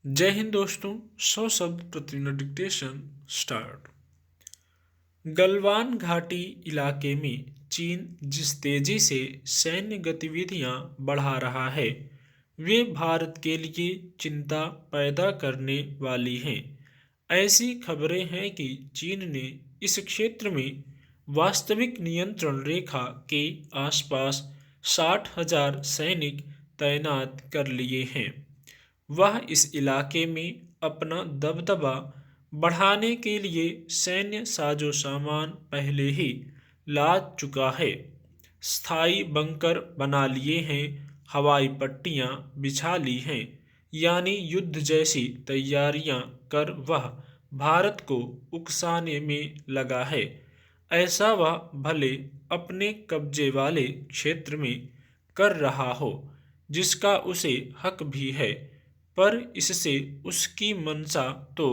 जय हिंद दोस्तों। 100 शब्द प्रतिदिन डिक्टेशन स्टार्ट। गलवान घाटी इलाके में चीन जिस तेजी से सैन्य गतिविधियां बढ़ा रहा है वे भारत के लिए चिंता पैदा करने वाली हैं। ऐसी खबरें हैं कि चीन ने इस क्षेत्र में वास्तविक नियंत्रण रेखा के आसपास 60,000 सैनिक तैनात कर लिए हैं। वह इस इलाके में अपना दबदबा बढ़ाने के लिए सैन्य साजो सामान पहले ही ला चुका है। स्थायी बंकर बना लिए हैं, हवाई पट्टियां बिछा ली हैं, यानी युद्ध जैसी तैयारियां कर वह भारत को उकसाने में लगा है। ऐसा वह भले अपने कब्जे वाले क्षेत्र में कर रहा हो, जिसका उसे हक भी है, पर इससे उसकी मंशा तो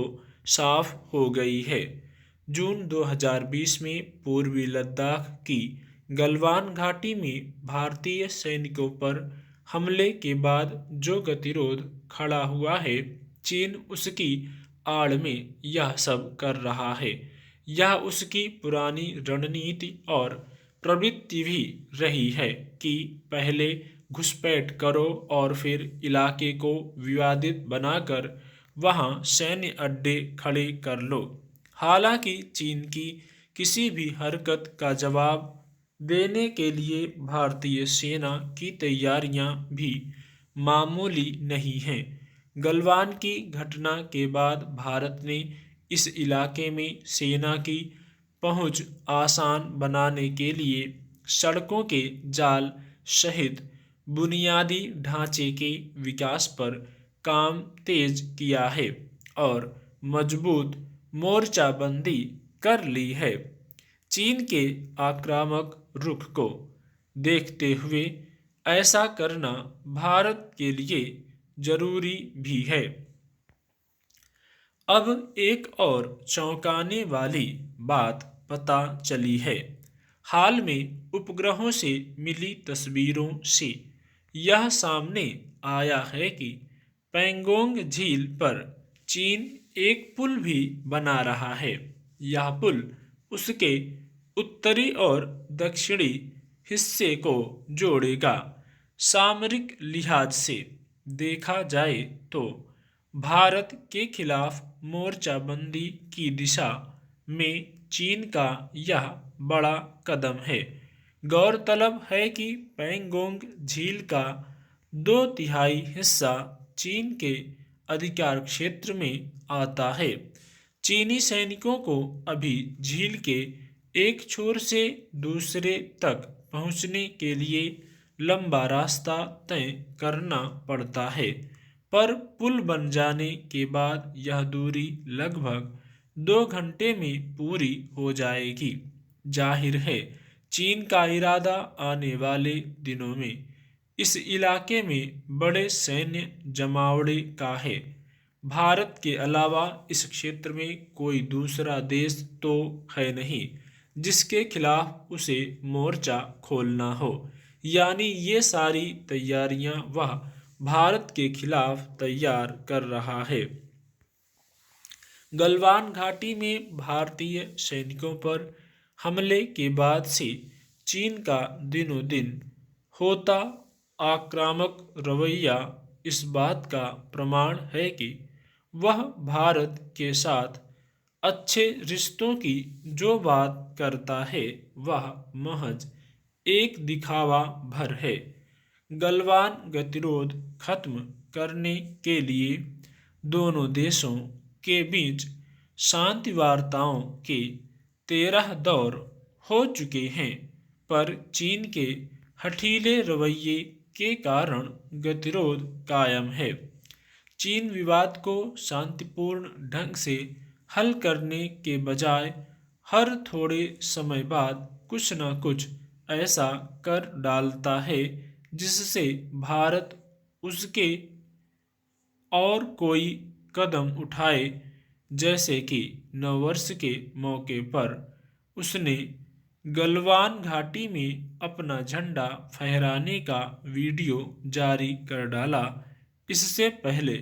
साफ हो गई है। जून 2020 में पूर्वी लद्दाख की गलवान घाटी में भारतीय सैनिकों पर हमले के बाद जो गतिरोध खड़ा हुआ है, चीन उसकी आड़ में यह सब कर रहा है। यह उसकी पुरानी रणनीति और प्रवृत्ति भी रही है कि पहले घुसपैठ करो और फिर इलाके को विवादित बनाकर वहां सैन्य अड्डे खड़े कर लो। हालांकि चीन की किसी भी हरकत का जवाब देने के लिए भारतीय सेना की तैयारियां भी मामूली नहीं हैं। गलवान की घटना के बाद भारत ने इस इलाके में सेना की पहुंच आसान बनाने के लिए सड़कों के जाल सहित बुनियादी ढांचे के विकास पर काम तेज किया है और मजबूत मोर्चाबंदी कर ली है। चीन के आक्रामक रुख को देखते हुए ऐसा करना भारत के लिए जरूरी भी है। अब एक और चौंकाने वाली बात पता चली है। हाल में उपग्रहों से मिली तस्वीरों से यह सामने आया है कि पैंगोंग झील पर चीन एक पुल भी बना रहा है। यह पुल उसके उत्तरी और दक्षिणी हिस्से को जोड़ेगा। सामरिक लिहाज से देखा जाए तो भारत के खिलाफ मोर्चाबंदी की दिशा में चीन का यह बड़ा कदम है। गौरतलब है कि पैंगोंग झील का 2/3 हिस्सा चीन के अधिकार क्षेत्र में आता है। चीनी सैनिकों को अभी झील के एक छोर से दूसरे तक पहुंचने के लिए लंबा रास्ता तय करना पड़ता है, पर पुल बन जाने के बाद यह दूरी लगभग 2 घंटे में पूरी हो जाएगी। जाहिर है, चीन का इरादा आने वाले दिनों में इस इलाके में बड़े सैन्य जमावड़े का है। भारत के अलावा इस क्षेत्र में कोई दूसरा देश तो है नहीं जिसके खिलाफ उसे मोर्चा खोलना हो, यानी ये सारी तैयारियां वह भारत के खिलाफ तैयार कर रहा है। गलवान घाटी में भारतीय सैनिकों पर हमले के बाद से चीन का दिनों दिन होता आक्रामक रवैया इस बात का प्रमाण है कि वह भारत के साथ अच्छे रिश्तों की जो बात करता है वह महज एक दिखावा भर है। गलवान गतिरोध खत्म करने के लिए दोनों देशों के बीच शांति वार्ताओं के 13 दौर हो चुके हैं, पर चीन के हठीले रवैये के कारण गतिरोध कायम है। चीन विवाद को शांतिपूर्ण ढंग से हल करने के बजाय हर थोड़े समय बाद कुछ न कुछ ऐसा कर डालता है जिससे भारत उसके और कोई कदम उठाए। जैसे कि नववर्ष के मौके पर उसने गलवान घाटी में अपना झंडा फहराने का वीडियो जारी कर डाला। इससे पहले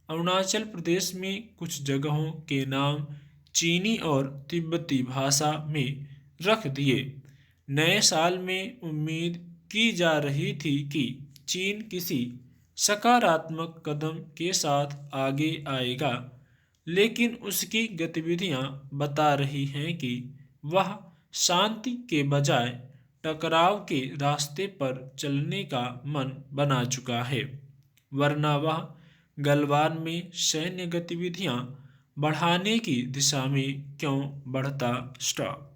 अरुणाचल प्रदेश में कुछ जगहों के नाम चीनी और तिब्बती भाषा में रख दिए। नए साल में उम्मीद की जा रही थी कि चीन किसी सकारात्मक कदम के साथ आगे आएगा, लेकिन उसकी गतिविधियां बता रही हैं कि वह शांति के बजाय टकराव के रास्ते पर चलने का मन बना चुका है, वरना वह गलवान में सैन्य गतिविधियां बढ़ाने की दिशा में क्यों बढ़ता? स्टॉप।